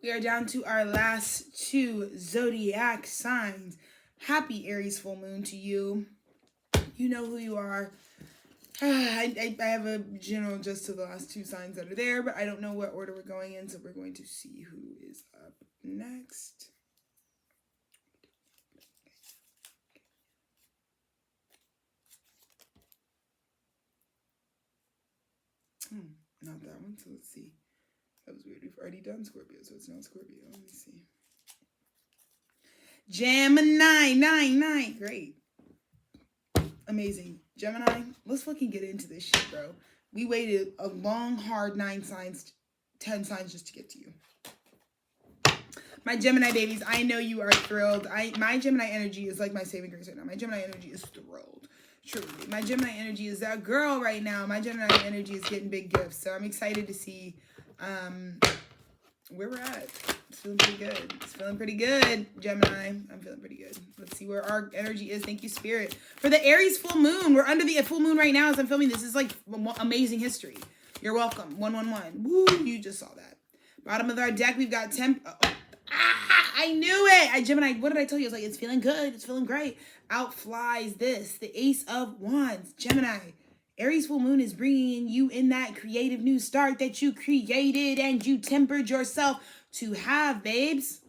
We are down to our last two zodiac signs. Happy Aries full moon to you. You know who you are. I have a general just to the last two signs that are there, but I don't know what order we're going in, so we're going to see who is up next. Not that one, so let's see. That was weird. We've already done Scorpio, so it's not Scorpio. Let me see. Gemini, 9. Great. Amazing. Gemini, let's fucking get into this shit, bro. We waited a long, hard 9 signs, 10 signs just to get to you. My Gemini babies, I know you are thrilled. My Gemini energy is like my saving grace right now. My Gemini energy is thrilled. Truly. My Gemini energy is that girl right now. My Gemini energy is getting big gifts. So I'm excited to see where we're at. It's feeling pretty good. It's feeling pretty good, Gemini. I'm feeling pretty good. Let's see where our energy is. Thank you, Spirit. For the Aries full moon, we're under the full moon right now as I'm filming. This is like amazing history. You're welcome. 111. Woo, you just saw that. Bottom of our deck, we've got I knew it. Gemini, what did I tell you? I was like, it's feeling good. It's feeling great. Out flies this, the Ace of Wands. Gemini, Aries full moon is bringing you in that creative new start that you created and you tempered yourself to have, babes.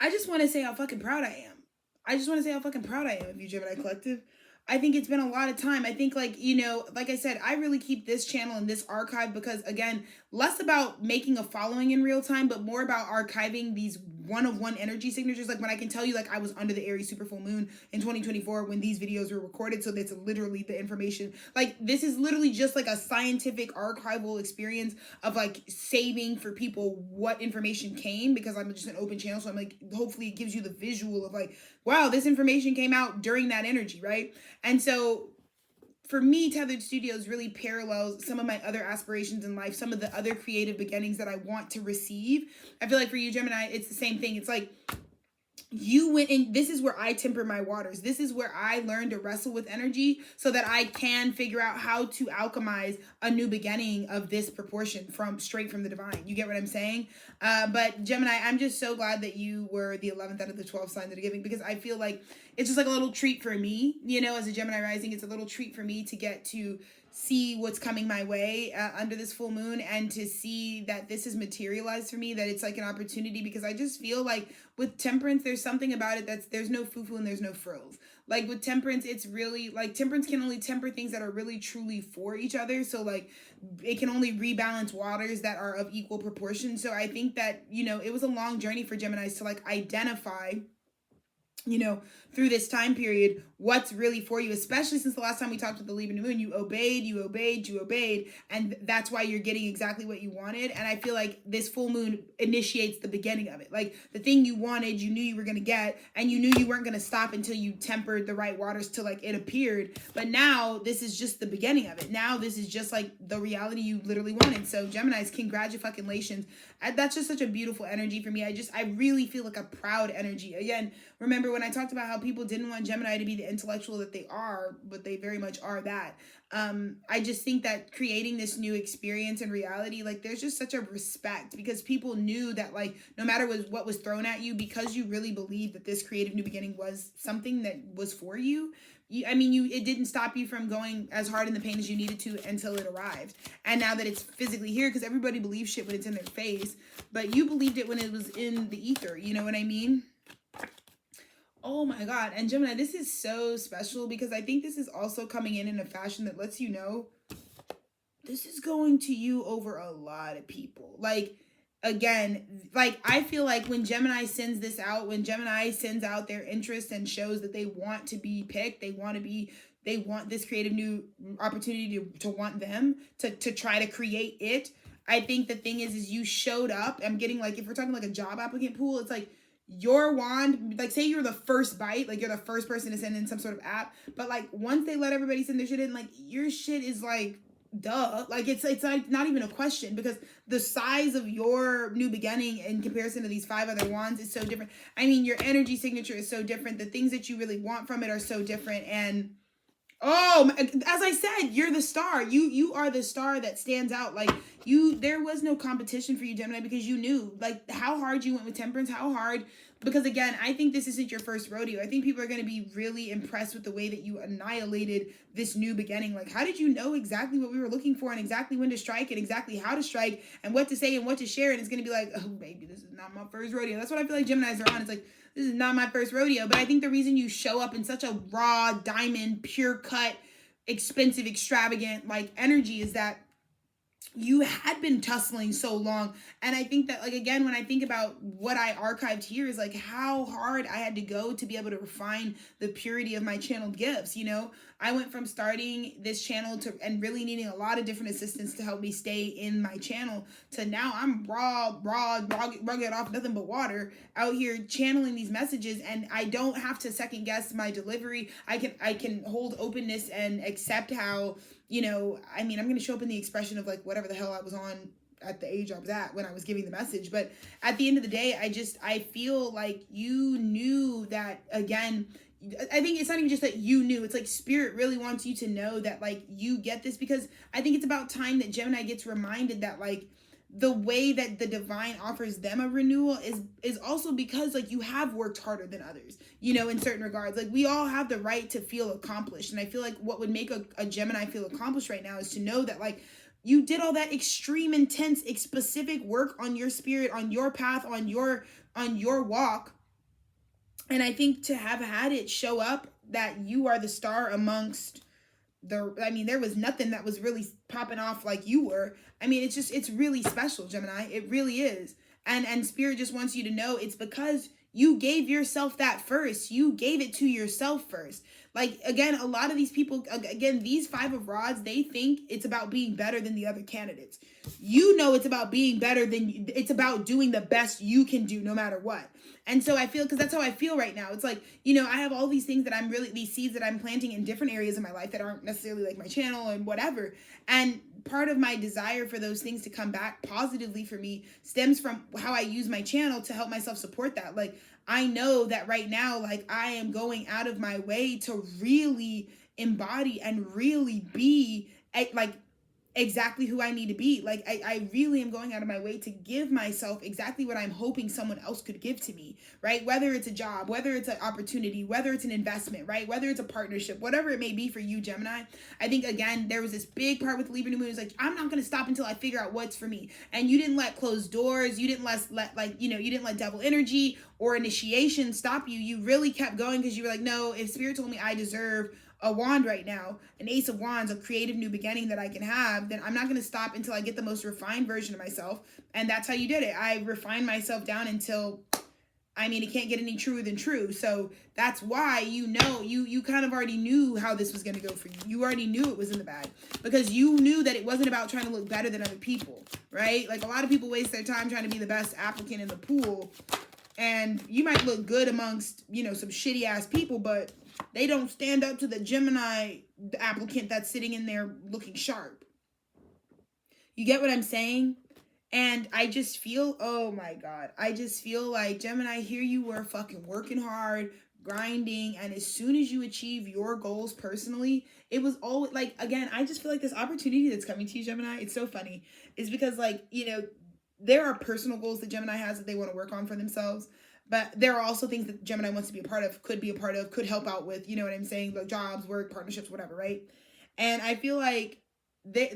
I just want to say how fucking proud I am. I just want to say how fucking proud I am of you, Gemini Collective. I think it's been a lot of time. I think, like, you know, like I said, I really keep this channel and this archive because, again, less about making a following in real time, but more about archiving these one-of-one energy signatures. Like when I can tell you, like, I was under the Aries super full moon in 2024 when these videos were recorded. So that's literally the information. Like, this is literally just like a scientific archival experience of like saving for people what information came, because I'm just an open channel. So I'm like, hopefully it gives you the visual of like, wow, this information came out during that energy, right? And so for me, Tethered Studios really parallels some of my other aspirations in life, some of the other creative beginnings that I want to receive. I feel like for you, Gemini, it's the same thing. It's like you went in, this is where I temper my waters. This is where I learn to wrestle with energy so that I can figure out how to alchemize a new beginning of this proportion straight from the divine. You get what I'm saying? But Gemini, I'm just so glad that you were the 11th out of the 12 signs that are giving, because I feel like it's just like a little treat for me, you know, as a Gemini rising. It's a little treat for me to get to see what's coming my way under this full moon, and to see that this is materialized for me, that it's like an opportunity, because I just feel like with temperance, there's something about it there's no foo-foo and there's no frills. Like with temperance, it's really like temperance can only temper things that are really truly for each other. So like it can only rebalance waters that are of equal proportion. So I think that, you know, it was a long journey for Geminis to like identify, you know, through this time period, what's really for you, especially since the last time we talked with the Libra new moon, you obeyed, and that's why you're getting exactly what you wanted. And I feel like this full moon initiates the beginning of it. Like the thing you wanted, you knew you were going to get, and you knew you weren't going to stop until you tempered the right waters till like it appeared. But now this is just the beginning of it. Now this is just like the reality you literally wanted. So Geminis, congratulations. That's just such a beautiful energy for me. I really feel like a proud energy. Again, remember when I talked about how people didn't want Gemini to be the intellectual that they are, but they very much are that. I just think that creating this new experience and reality, like there's just such a respect, because people knew that like no matter what was thrown at you, because you really believed that this creative new beginning was something that was for you. It didn't stop you from going as hard in the pain as you needed to until it arrived. And now that it's physically here, because everybody believes shit when it's in their face, but you believed it when it was in the ether. You know what I mean? Oh my God. And Gemini, this is so special, because I think this is also coming in a fashion that lets you know this is going to you over a lot of people. Like, again, like I feel like when Gemini sends this out, when Gemini sends out their interest and shows that they want to be picked, they want this creative new opportunity to want them to try to create it. I think the thing is you showed up. I'm getting like, if we're talking like a job applicant pool, it's like your wand, like say you're the first bite, like you're the first person to send in some sort of app, but like once they let everybody send their shit in, like your shit is like, duh, like it's like not even a question, because the size of your new beginning in comparison to these 5 other wands is so different. I mean, your energy signature is so different. The things that you really want from it are so different. And Oh, as I said, you're the star. You are the star that stands out. Like you, there was no competition for you, Gemini, because you knew like how hard you went with Temperance, how hard. Because again, I think this isn't your first rodeo. I think people are going to be really impressed with the way that you annihilated this new beginning. Like, how did you know exactly what we were looking for and exactly when to strike and exactly how to strike and what to say and what to share? And it's going to be like, oh, baby, this is not my first rodeo. That's what I feel like Geminis are on. It's like, this is not my first rodeo. But I think the reason you show up in such a raw, diamond, pure cut, expensive, extravagant like energy is that you had been tussling so long. And I think that, like, again, when I think about what I archived here is like how hard I had to go to be able to refine the purity of my channeled gifts. You know, I went from starting this channel to and really needing a lot of different assistance to help me stay in my channel to now I'm rugged off nothing but water out here channeling these messages, and I don't have to second guess my delivery. I can hold openness and accept how, you know, I mean, I'm going to show up in the expression of like whatever the hell I was on at the age I was at when I was giving the message. But at the end of the day, I feel like you knew that, again, I think it's not even just that you knew, it's like spirit really wants you to know that like you get this, because I think it's about time that Gemini gets reminded that like the way that the divine offers them a renewal is also because like you have worked harder than others, you know, in certain regards. Like we all have the right to feel accomplished, and I feel like what would make a Gemini feel accomplished right now is to know that like you did all that extreme, intense, specific work on your spirit, on your path, on your walk. And I think to have had it show up that you are the star amongst I mean, there was nothing that was really popping off like you were. I mean, it's really special, Gemini. It really is. And spirit just wants you to know it's because you gave yourself that first. You gave it to yourself first. Like, again, a lot of these people, again, these 5 of rods, they think it's about being better than the other candidates. You know, it's about being better than, it's about doing the best you can do no matter what. And so I feel, because that's how I feel right now. It's like, you know, I have all these things that I'm really, these seeds that I'm planting in different areas of my life that aren't necessarily like my channel and whatever. And part of my desire for those things to come back positively for me stems from how I use my channel to help myself support that. Like, I know that right now, like, I am going out of my way to really embody and really be like exactly who I need to be. Like, I really am going out of my way to give myself exactly what I'm hoping someone else could give to me, right? Whether it's a job, whether it's an opportunity, whether it's an investment, right? Whether it's a partnership, whatever it may be for you, Gemini. I think, again, there was this big part with Libra New Moon. It's like, I'm not going to stop until I figure out what's for me. And you didn't let closed doors, you didn't let like, you know, you didn't let devil energy or initiation stop you. You really kept going because you were like, no, if spirit told me I deserve a wand right now, an ace of wands, a creative new beginning that I can have, then I'm not going to stop until I get the most refined version of myself. And that's how you did it. I refined myself down until, I mean, it can't get any truer than true. So that's why, you know, you kind of already knew how this was going to go for you. You already knew it was in the bag because you knew that it wasn't about trying to look better than other people, right? Like, a lot of people waste their time trying to be the best applicant in the pool, and you might look good amongst, you know, some shitty ass people, but they don't stand up to the Gemini applicant that's sitting in there looking sharp. You get what I'm saying? And I just feel, oh my God, I just feel like, Gemini, here you were fucking working hard, grinding, and as soon as you achieve your goals personally, it was all like, again, I just feel like this opportunity that's coming to you, Gemini, it's so funny, is because, like, you know, there are personal goals that Gemini has that they want to work on for themselves. But there are also things that Gemini wants to be a part of, could be a part of, could help out with, you know what I'm saying? Like jobs, work, partnerships, whatever, right? And I feel like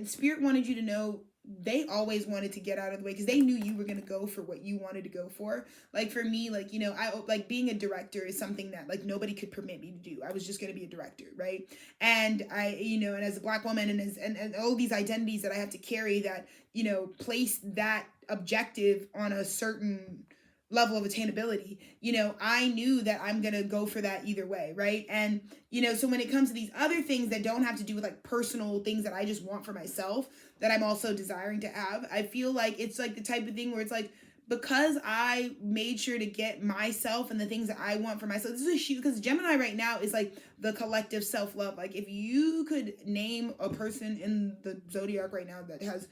Spirit wanted you to know they always wanted to get out of the way because they knew you were going to go for what you wanted to go for. Like for me, like, you know, I like being a director is something that like nobody could permit me to do. I was just going to be a director, right? And I, you know, and as a Black woman and all these identities that I have to carry that, you know, place that objective on a certain level of attainability, you know, I knew that I'm going to go for that either way, right? And, you know, so when it comes to these other things that don't have to do with like personal things that I just want for myself, that I'm also desiring to have, I feel like it's like the type of thing where it's like, because I made sure to get myself and the things that I want for myself, this is a huge, because Gemini right now is like the collective self-love. Like if you could name a person in the zodiac right now that has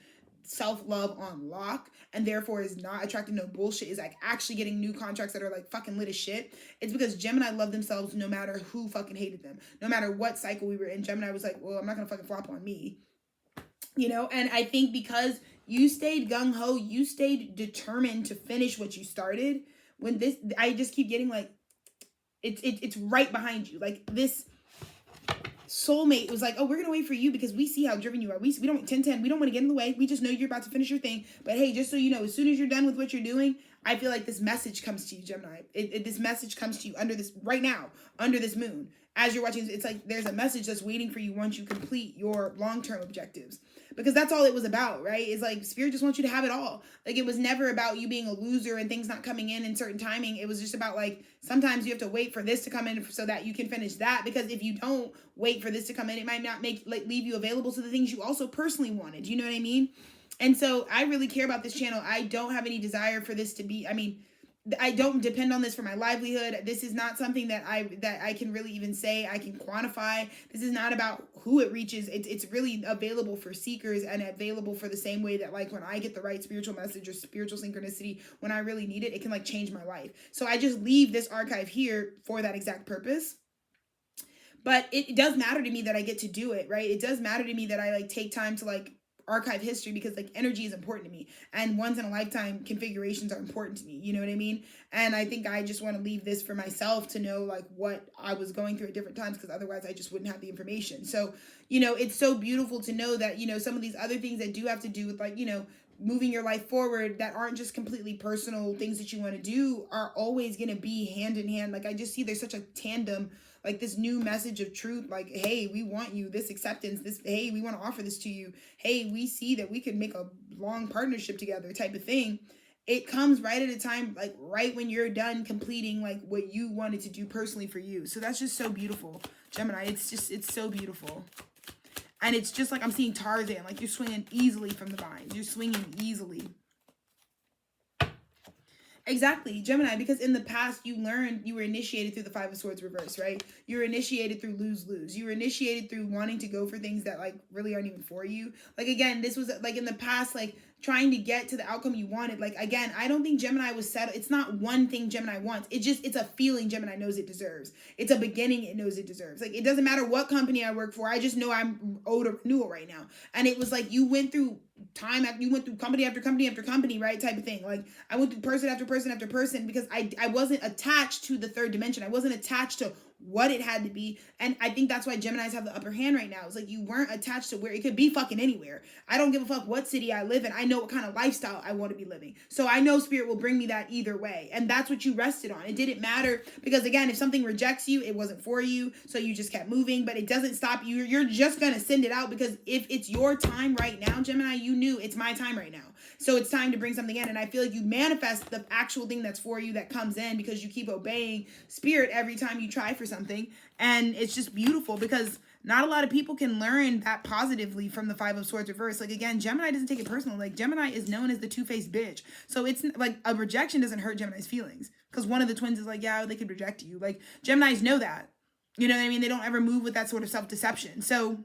self-love on lock and therefore is not attracting no bullshit, is like actually getting new contracts that are like fucking lit as shit, it's because Gemini loved themselves no matter who fucking hated them. No matter what cycle we were in, Gemini was like, well, I'm not gonna fucking flop on me. You know, and I think because you stayed gung-ho, you stayed determined to finish what you started. When this, I just keep getting like, it's right behind you. Like this soulmate was like, oh, we're gonna wait for you because we see how driven you are. We don't 10-10, we don't want to get in the way. We just know you're about to finish your thing. But hey, just so you know, as soon as you're done with what you're doing, I feel like this message comes to you, Gemini. This message comes to you under this, right now, under this moon. As you're watching, it's like there's a message that's waiting for you once you complete your long-term objectives. Because that's all it was about, right? It's like Spirit just wants you to have it all. Like it was never about you being a loser and things not coming in certain timing. It was just about like, sometimes you have to wait for this to come in so that you can finish that. Because if you don't wait for this to come in, it might not leave you available to the things you also personally wanted. You know what I mean? And so I really care about this channel. I don't have any desire for this to be, I don't depend on this for my livelihood. This is not something that I can really even say I can quantify. This is not about who it reaches. It's really available for seekers and available for the same way that like when I get the right spiritual message or spiritual synchronicity when I really need it, it can like change my life. So I just leave this archive here for that exact purpose. But it does matter to me that I get to do it, right? It does matter to me that I like take time to like archive history because like energy is important to me and once in a lifetime configurations are important to me, you know what I mean? And I think I just want to leave this for myself to know like what I was going through at different times because otherwise I just wouldn't have the information. So, you know, it's so beautiful to know that, you know, some of these other things that do have to do with like, you know, moving your life forward that aren't just completely personal things that you want to do are always going to be hand in hand. Like I just see there's such a tandem, like this new message of truth, like, hey, we want you, this acceptance, this, hey, we want to offer this to you. Hey, we see that we could make a long partnership together type of thing. It comes right at a time, like right when you're done completing like what you wanted to do personally for you. So that's just so beautiful, Gemini. It's so beautiful. And it's just like I'm seeing Tarzan, like you're swinging easily from the vines. You're swinging easily. Exactly, Gemini, because in the past you learned, you were initiated through the Five of Swords reverse, right? You were initiated through lose-lose. You were initiated through wanting to go for things that like really aren't even for you. Like again, this was like in the past, like trying to get to the outcome you wanted. Like again, I don't think Gemini was settled. It's not one thing Gemini wants. It's a feeling Gemini knows it deserves. It's a beginning it knows it deserves. Like it doesn't matter what company I work for. I just know I'm owed a renewal right now. And it was like you went through time after you went through company after company after company, right? Type of thing. Like I went through person after person after person because I wasn't attached to the third dimension. I wasn't attached to what it had to be. And I think that's why Geminis have the upper hand right now. It's like you weren't attached to where it could be fucking anywhere. I don't give a fuck what city I live in. I know what kind of lifestyle I want to be living. So I know Spirit will bring me that either way. And that's what you rested on. It didn't matter because again, if something rejects you, it wasn't for you. So you just kept moving, but it doesn't stop you. You're just going to send it out because if it's your time right now, Gemini, you knew it's my time right now. So it's time to bring something in. And I feel like you manifest the actual thing that's for you that comes in because you keep obeying Spirit every time you try for something. And it's just beautiful because not a lot of people can learn that positively from the Five of Swords reverse. Like again, Gemini doesn't take it personal. Like Gemini is known as the two-faced bitch. So it's like a rejection doesn't hurt Gemini's feelings because one of the twins is like, yeah, they could reject you. Like Geminis know that. You know what I mean? They don't ever move with that sort of self-deception. So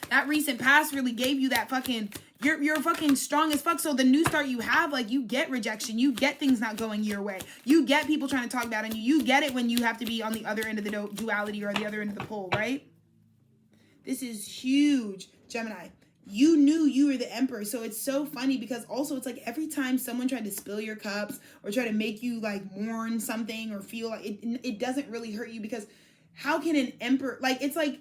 that recent past really gave you that fucking, you're fucking strong as fuck. So the new start you have, like you get rejection, you get things not going your way, you get people trying to talk bad on you, you get it when you have to be on the other end of the duality or the other end of the pole, right? This is huge, Gemini. You knew you were the emperor. So it's so funny because also it's like every time someone tried to spill your cups or try to make you like mourn something or feel like it doesn't really hurt you because how can an emperor, like it's like,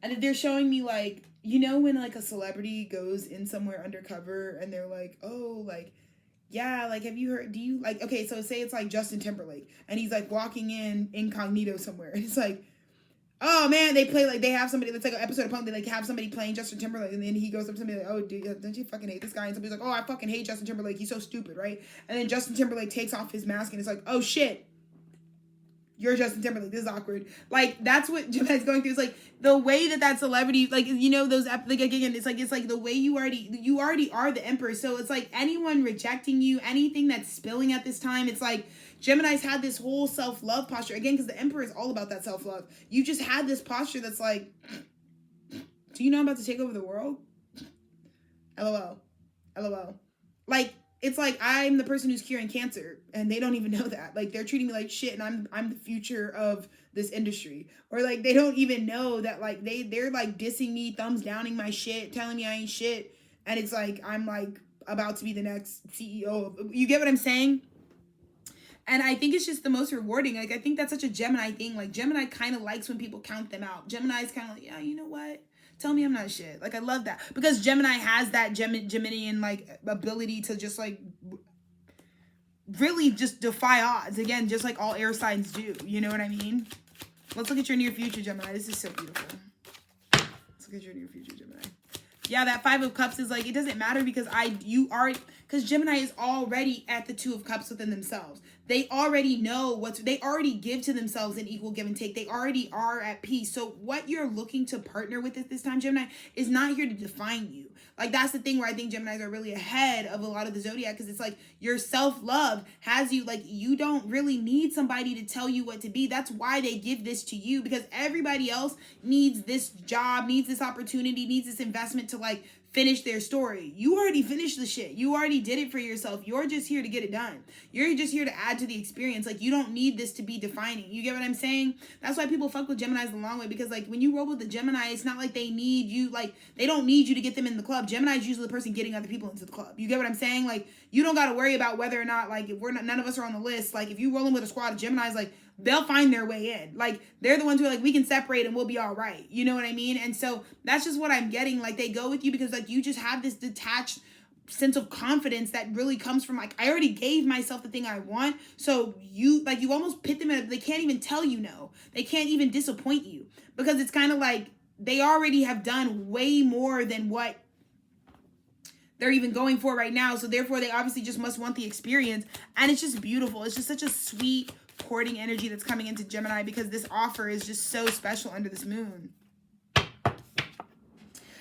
and they're showing me like, you know, when like a celebrity goes in somewhere undercover and they're like, oh, like, yeah, like, have you heard, do you like, okay, so say it's like Justin Timberlake and he's like walking in incognito somewhere. And it's like, oh man, they play like, they have somebody, that's like an episode of Punk, they like have somebody playing Justin Timberlake and then he goes up to somebody like, oh, dude, don't you fucking hate this guy? And somebody's like, oh, I fucking hate Justin Timberlake. He's so stupid, right? And then Justin Timberlake takes off his mask and it's like, oh shit. You're Justin Timberlake. This is awkward. Like, that's what Gemini's going through. It's like the way that celebrity, like, you know, those, like, again, it's like the way you already are the emperor. So it's like anyone rejecting you, anything that's spilling at this time, it's like Gemini's had this whole self-love posture. Again, because the emperor is all about that self-love. You just had this posture that's like, do you know I'm about to take over the world? LOL. LOL. Like, it's like I'm the person who's curing cancer and they don't even know that. Like, they're treating me like shit and I'm the future of this industry. Or like they don't even know that, like they're like dissing me, thumbs downing my shit, telling me I ain't shit, and it's like I'm like about to be the next CEO. You get what I'm saying? And I think it's just the most rewarding. Like, I think that's such a Gemini thing. Like, Gemini kind of likes when people count them out. Gemini's kind of like, yeah, you know what? Tell me I'm not shit. Like, I love that. Because Gemini has that Geminian, like, ability to just, like, really just defy odds. Again, just like all air signs do. You know what I mean? Let's look at your near future, Gemini. This is so beautiful. Let's look at your near future, Gemini. Yeah, that 5 of Cups is like, it doesn't matter because because Gemini is already at the 2 of Cups within themselves. They already know they already give to themselves an equal give and take. They already are at peace. So what you're looking to partner with at this time, Gemini, is not here to define you. Like, that's the thing where I think Geminis are really ahead of a lot of the zodiac, because it's like your self-love has you, like, you don't really need somebody to tell you what to be. That's why they give this to you, because everybody else needs this job, needs this opportunity, needs this investment to, like, finish their story. You already finished the shit. You already did it for yourself. You're just here to get it done. You're just here to add to the experience. Like, you don't need this to be defining. You get what I'm saying? That's why people fuck with Geminis the long way, because, like, when you roll with the Gemini, it's not like they need you. Like, they don't need you to get them in the club. Gemini is usually the person getting other people into the club. You get what I'm saying? Like, you don't got to worry about whether or not, like, if none of us are on the list. Like, if you rolling with a squad of Geminis, like, they'll find their way in. Like, they're the ones who are like, we can separate and we'll be all right. You know what I mean? And so that's just what I'm getting. Like, they go with you because, like, you just have this detached sense of confidence that really comes from, like, I already gave myself the thing I want. So you almost pit them in they can't even tell you no. They can't even disappoint you, because it's kind of like they already have done way more than what they're even going for right now. So therefore they obviously just must want the experience. And it's just beautiful. It's just such a sweet courting energy that's coming into Gemini, because this offer is just so special under this moon.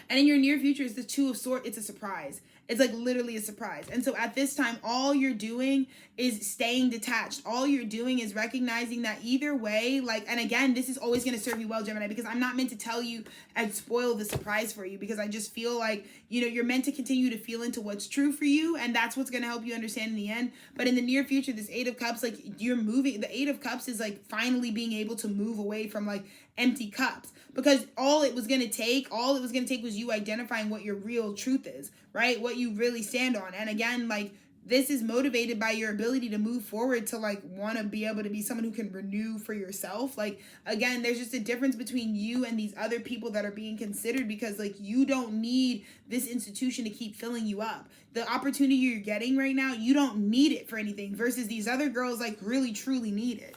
And in your near future is the 2 of Swords. It's a surprise. It's like literally a surprise. And so at this time, all you're doing is staying detached. All you're doing is recognizing that either way, like, and again, this is always going to serve you well, Gemini, because I'm not meant to tell you and spoil the surprise for you, because I just feel like, you know, you're meant to continue to feel into what's true for you. And that's what's going to help you understand in the end. But in the near future, this 8 of Cups, like, you're moving. The 8 of Cups is like finally being able to move away from, like, empty cups, because all it was going to take was you identifying what your real truth is, right? What you really stand on. And again, like, this is motivated by your ability to move forward, to, like, want to be able to be someone who can renew for yourself. Like, again, there's just a difference between you and these other people that are being considered, because, like, you don't need this institution to keep filling you up. The opportunity you're getting right now, you don't need it for anything, versus these other girls, like, really truly need it.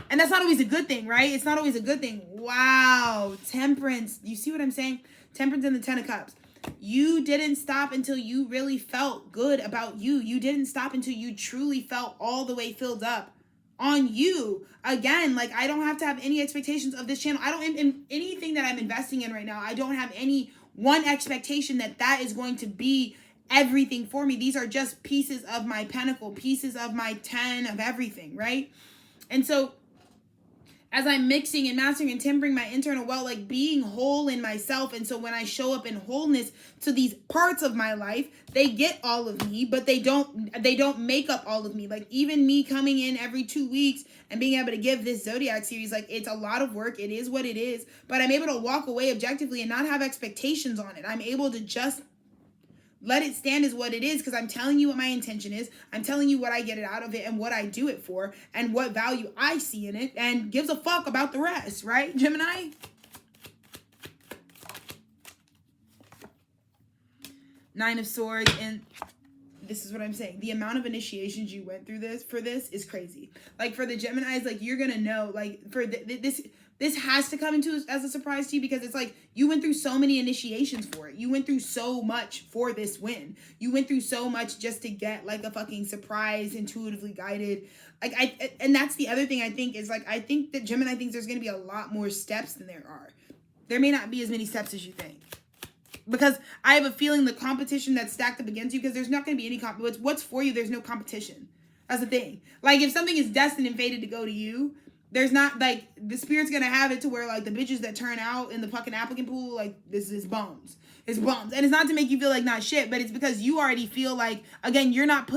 And that's not always a good thing, right? It's not always a good thing. Wow. Temperance. You see what I'm saying? Temperance and the 10 of Cups. You didn't stop until you really felt good about you. You didn't stop until you truly felt all the way filled up on you. Again, like, I don't have to have any expectations of this channel. I don't, in anything that I'm investing in right now, I don't have any one expectation that is going to be everything for me. These are just pieces of my pentacle, pieces of my 10 of everything, right? And so as I'm mixing and mastering and tempering my internal well, like, being whole in myself. And so when I show up in wholeness to these parts of my life, they get all of me, but they don't make up all of me. Like, even me coming in every 2 weeks and being able to give this zodiac series, like, it's a lot of work. It is what it is, but I'm able to walk away objectively and not have expectations on it. I'm able to just let it stand as what it is, because I'm telling you what my intention is. I'm telling you what I get it out of it and what I do it for and what value I see in it, and gives a fuck about the rest, right, Gemini? Nine of Swords, and this is what I'm saying. The amount of initiations you went through for this is crazy. Like, for the Geminis, like, you're gonna know, like, for this has to come into as a surprise to you, because it's like you went through so many initiations for it. You went through so much for this win. You went through so much just to get, like, a fucking surprise, intuitively guided. Like, and that's the other thing I think is, like, I think that Gemini thinks there's going to be a lot more steps than there are. There may not be as many steps as you think, because I have a feeling the competition that's stacked up against you, because there's not going to be any what's for you. There's no competition. That's the thing. Like, if something is destined and fated to go to you, there's not, like, the spirit's gonna have it to where, like, the bitches that turn out in the fucking applicant pool, like, this is bones. It's bums. And it's not to make you feel like not shit, but it's because you already feel like, again, you're not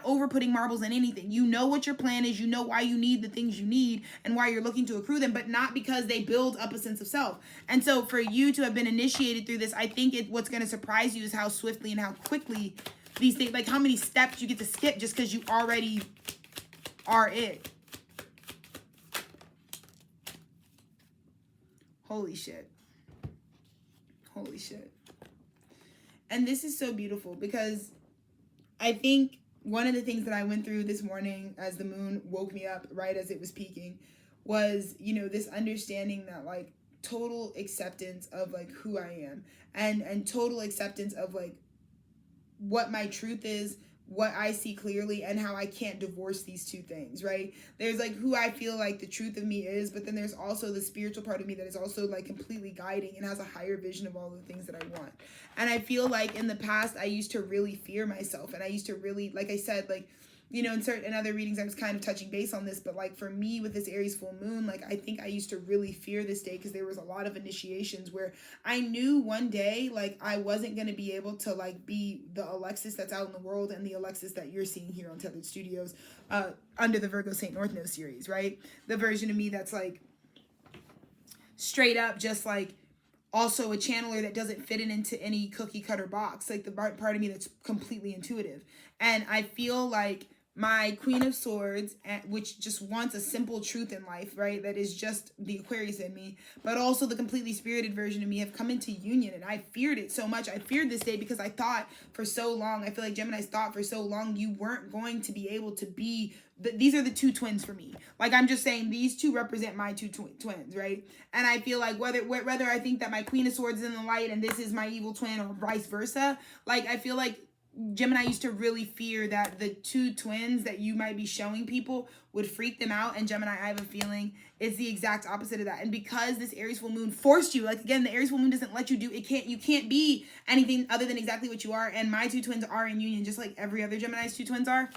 over putting marbles in anything. You know what your plan is. You know why you need the things you need and why you're looking to accrue them, but not because they build up a sense of self. And so for you to have been initiated through this, I think what's going to surprise you is how swiftly and how quickly these things, like how many steps you get to skip just because you already are it. Holy shit. Holy shit. And this is so beautiful because I think one of the things that I went through this morning as the moon woke me up right as it was peaking was, you know, this understanding that like total acceptance of like who I am and total acceptance of like what my truth is, what I see clearly, and how I can't divorce these two things, right? There's like who I feel like the truth of me is, but then there's also the spiritual part of me that is also like completely guiding and has a higher vision of all the things that I want. And I feel like in the past, I used to really fear myself. And I used to really, like I said, like, you know, in other readings, I was kind of touching base on this, but like for me with this Aries full moon, like I think I used to really fear this day because there was a lot of initiations where I knew one day, like I wasn't going to be able to like be the Alexis that's out in the world and the Alexis that you're seeing here on Tethered Studios under the Virgo St. North Node series, right? The version of me that's like straight up just like also a channeler that doesn't fit into any cookie cutter box, like the part of me that's completely intuitive. And I feel like my Queen of Swords, which just wants a simple truth in life, right? That is just the Aquarius in me, but also the completely spirited version of me have come into union. And I feared it so much. I feared this day because I thought for so long, I feel like Gemini's thought for so long, you weren't going to be able to be, these are the two twins for me. Like I'm just saying these two represent my two twins, right? And I feel like whether I think that my Queen of Swords is in the light and this is my evil twin or vice versa, like I feel like Gemini used to really fear that the two twins that you might be showing people would freak them out. And Gemini, I have a feeling, is the exact opposite of that. And because this Aries full moon forced you, like again, the Aries full moon doesn't let you do it. You can't be anything other than exactly what you are. And my two twins are in union, just like every other Gemini's two twins are.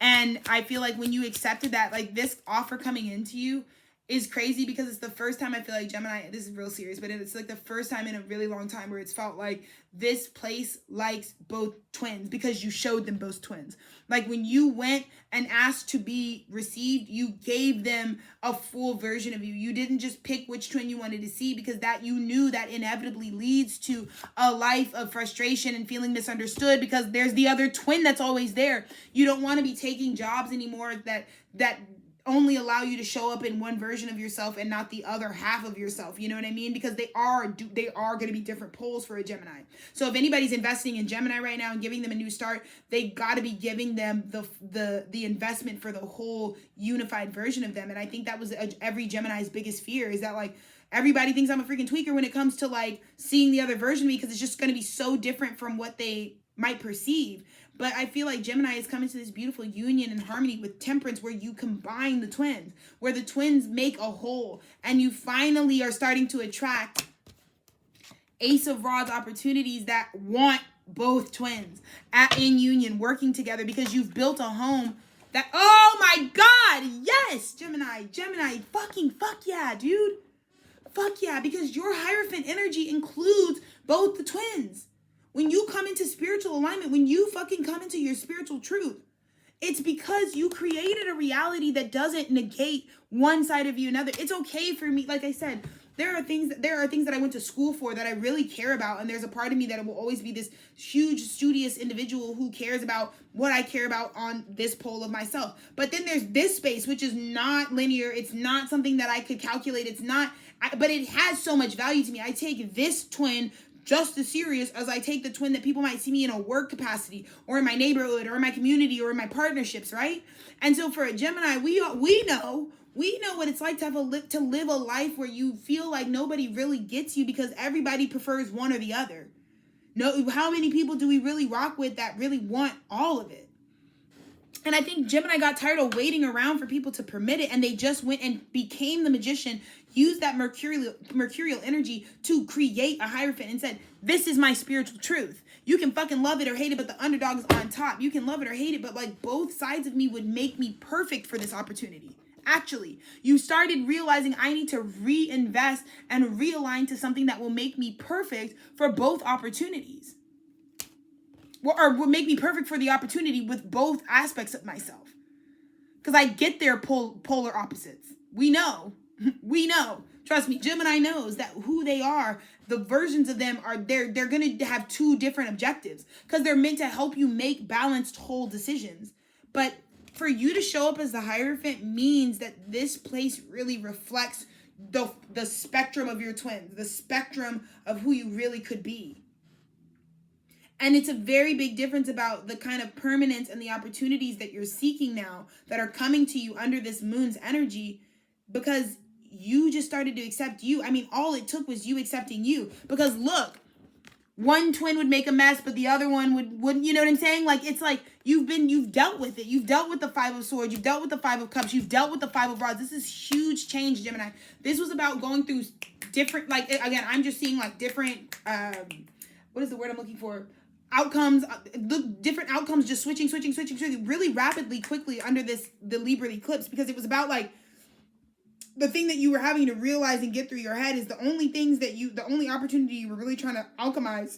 And I feel like when you accepted that, like this offer coming into you is crazy because it's the first time I feel like Gemini, this is real serious, but it's like the first time in a really long time where it's felt like this place likes both twins because you showed them both twins. Like when you went and asked to be received, you gave them a full version of you. You didn't just pick which twin you wanted to see because that you knew that inevitably leads to a life of frustration and feeling misunderstood because there's the other twin that's always there. You don't want to be taking jobs anymore that only allow you to show up in one version of yourself and not the other half of yourself. You know what I mean? Because they are going to be different poles for a Gemini. So if anybody's investing in Gemini right now and giving them a new start, they got to be giving them the investment for the whole unified version of them. And I think that was every Gemini's biggest fear is that like everybody thinks I'm a freaking tweaker when it comes to like seeing the other version of me because it's just going to be so different from what they might perceive. But I feel like Gemini is coming to this beautiful union and harmony with Temperance where you combine the twins, where the twins make a whole, and you finally are starting to attract Ace of Rods opportunities that want both twins in union, working together because you've built a home that, oh my God, yes, Gemini, fuck yeah, dude. Fuck yeah, because your Hierophant energy includes both the twins. When you come into spiritual alignment, when you fucking come into your spiritual truth, it's because you created a reality that doesn't negate one side of you another. It's okay for me. Like I said, there are things that I went to school for that I really care about. And there's a part of me that will always be this huge, studious individual who cares about what I care about on this pole of myself. But then there's this space, which is not linear. It's not something that I could calculate. But it has so much value to me. I take this twin just as serious as I take the twin that people might see me in a work capacity or in my neighborhood or in my community or in my partnerships, right? And so for a Gemini, we know what it's like to live a life where you feel like nobody really gets you because everybody prefers one or the other. No, how many people do we really rock with that really want all of it? And I think Gemini got tired of waiting around for people to permit it, and they just went and became the magician, used that mercurial energy to create a Hierophant and said, this is my spiritual truth. You can fucking love it or hate it, but the underdog is on top. You can love it or hate it, but like both sides of me would make me perfect for this opportunity. Actually, you started realizing I need to reinvest and realign to something that will make me perfect for both opportunities. Or will make me perfect for the opportunity with both aspects of myself. Because I get their polar opposites. We know. We know. Trust me, Gemini knows that who they are, the versions of them are, they're going to have two different objectives. Because they're meant to help you make balanced, whole decisions. But for you to show up as the Hierophant means that this place really reflects the spectrum of your twins, the spectrum of who you really could be. And it's a very big difference about the kind of permanence and the opportunities that you're seeking now that are coming to you under this moon's energy, because you just started to accept you. I mean, all it took was you accepting you. Because look, one twin would make a mess, but the other one wouldn't, you know what I'm saying? Like, it's like you've dealt with it. You've dealt with the Five of Swords. You've dealt with the Five of Cups. You've dealt with the Five of Rods. This is huge change, Gemini. This was about going through different, like, again, I'm just seeing like different, what is the word I'm looking for? Outcomes, the different outcomes just switching really rapidly, quickly under the Libra eclipse, because it was about like the thing that you were having to realize and get through your head is the only opportunity you were really trying to alchemize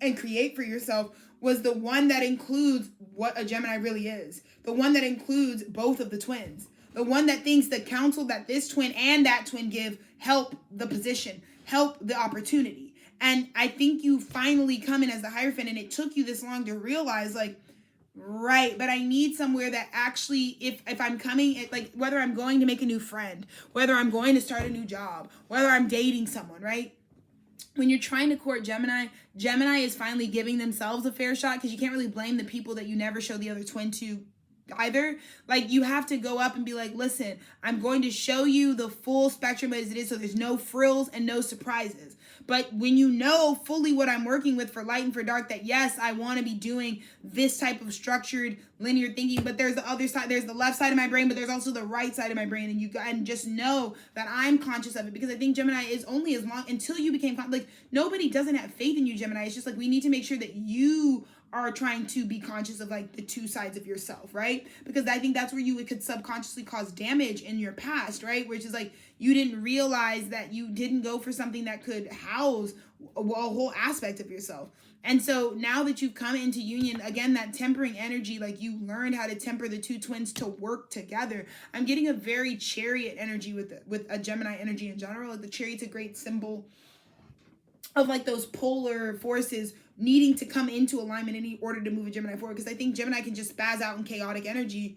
and create for yourself was the one that includes what a Gemini really is. The one that includes both of the twins. The one that thinks the counsel that this twin and that twin give help the position, help the opportunity. And I think you finally come in as the Hierophant, and it took you this long to realize, like, right, but I need somewhere that actually, if I'm coming, like, whether I'm going to make a new friend, whether I'm going to start a new job, whether I'm dating someone, right? When you're trying to court Gemini is finally giving themselves a fair shot, because you can't really blame the people that you never show the other twin to either. Like, you have to go up and be like, listen, I'm going to show you the full spectrum as it is, so there's no frills and no surprises. But when you know fully what I'm working with for light and for dark, that yes, I want to be doing this type of structured linear thinking, but there's the other side, there's the left side of my brain, but there's also the right side of my brain, and just know that I'm conscious of it, because I think Gemini is only as long until you became like, nobody doesn't have faith in you, Gemini. It's just like we need to make sure that you are trying to be conscious of like the two sides of yourself, right? Because I think that's where you could subconsciously cause damage in your past, right? Which is like you didn't realize that you didn't go for something that could house a whole aspect of yourself. And so now that you've come into union, again, that tempering energy, like you learned how to temper the two twins to work together. I'm getting a very Chariot energy with a Gemini energy in general. Like the Chariot's a great symbol of like those polar forces needing to come into alignment in order to move a Gemini forward. Because I think Gemini can just spaz out in chaotic energy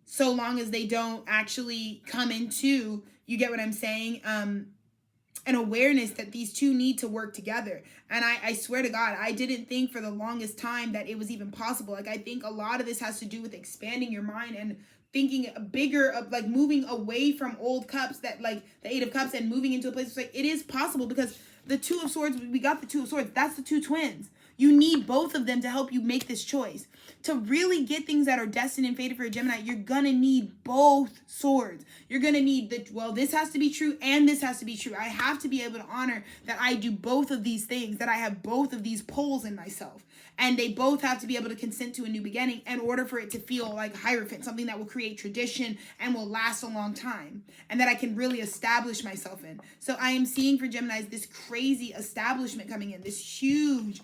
so long as they don't actually come into, you get what I'm saying, an awareness that these two need to work together. And I swear to God, I didn't think for the longest time that it was even possible. Like, I think a lot of this has to do with expanding your mind and thinking bigger, of like moving away from old cups, that like the Eight of Cups, and moving into a place where like it is possible, because the Two of Swords, we got the Two of Swords. That's the two twins. You need both of them to help you make this choice. To really get things that are destined and fated for a Gemini, you're going to need both swords. You're going to need this has to be true and this has to be true. I have to be able to honor that I do both of these things, that I have both of these poles in myself. And they both have to be able to consent to a new beginning in order for it to feel like Hierophant, something that will create tradition and will last a long time, and that I can really establish myself in. So I am seeing for Geminis this crazy establishment coming in, this huge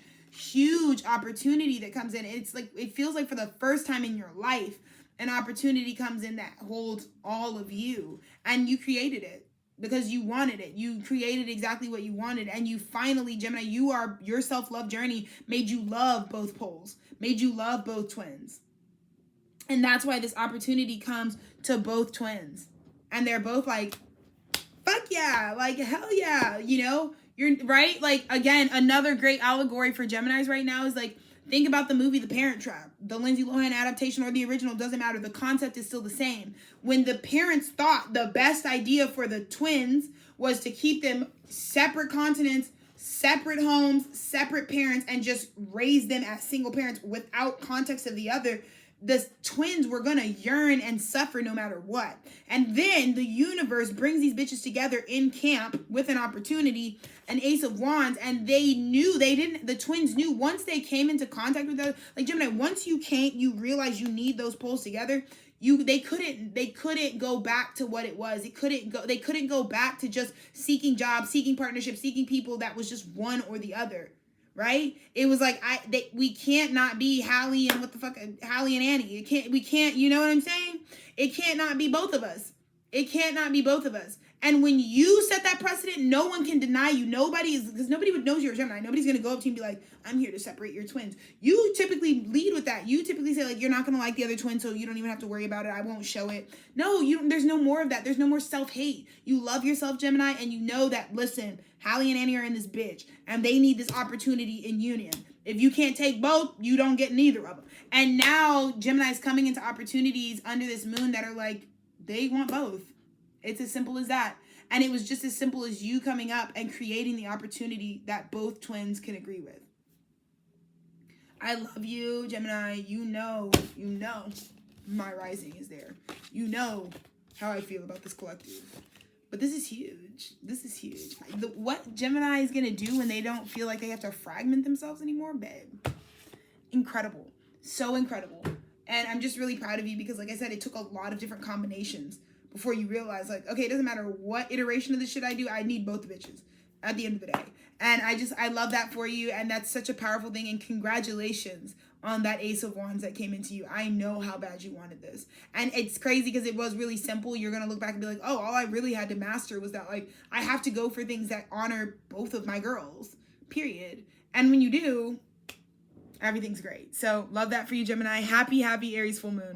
opportunity that comes in. It's like, it feels like for the first time in your life, an opportunity comes in that holds all of you, and you created it because you wanted it. You created exactly what you wanted, and you finally, Gemini, your self-love journey made you love both poles, made you love both twins. And that's why this opportunity comes to both twins. And they're both like, fuck yeah, like hell yeah, you know? You're right. Like, again, another great allegory for Geminis right now is like, think about the movie The Parent Trap, the Lindsay Lohan adaptation or the original, doesn't matter. The concept is still the same. When the parents thought the best idea for the twins was to keep them separate continents, separate homes, separate parents, and just raise them as single parents without context of the other, the twins were going to yearn and suffer no matter what. And then the universe brings these bitches together in camp with an opportunity, an Ace of Wands, and the twins knew once they came into contact with the, like Gemini, once you realize you need those poles together, They couldn't go back to what it was. They couldn't go back to just seeking jobs, seeking partnerships, seeking people that was just one or the other. Right? It was like we can't not be Hallie and Hallie and Annie. We can't, you know what I'm saying? It can't not be both of us. It can't not be both of us. And when you set that precedent, no one can deny you. Because nobody would know you're a Gemini. Nobody's going to go up to you and be like, I'm here to separate your twins. You typically lead with that. You typically say, like, you're not going to like the other twin, so you don't even have to worry about it. I won't show it. No, there's no more of that. There's no more self-hate. You love yourself, Gemini, and you know that, listen, Hallie and Annie are in this bitch, and they need this opportunity in union. If you can't take both, you don't get neither of them. And now Gemini's coming into opportunities under this moon that are like, they want both. It's as simple as that. And it was just as simple as you coming up and creating the opportunity that both twins can agree with. I love you, Gemini. You know, my rising is there. You know how I feel about this collective. But this is huge. This is huge. What Gemini is going to do when they don't feel like they have to fragment themselves anymore, babe. Incredible. So incredible. And I'm just really proud of you because, like I said, it took a lot of different combinations before you realize, like, okay, it doesn't matter what iteration of this shit I do, I need both bitches at the end of the day. And I love that for you, and that's such a powerful thing, and congratulations on that Ace of Wands that came into you. I know how bad you wanted this. And it's crazy because it was really simple. You're going to look back and be like, oh, all I really had to master was that, like, I have to go for things that honor both of my girls, period. And when you do, everything's great. So love that for you, Gemini. Happy Aries full moon.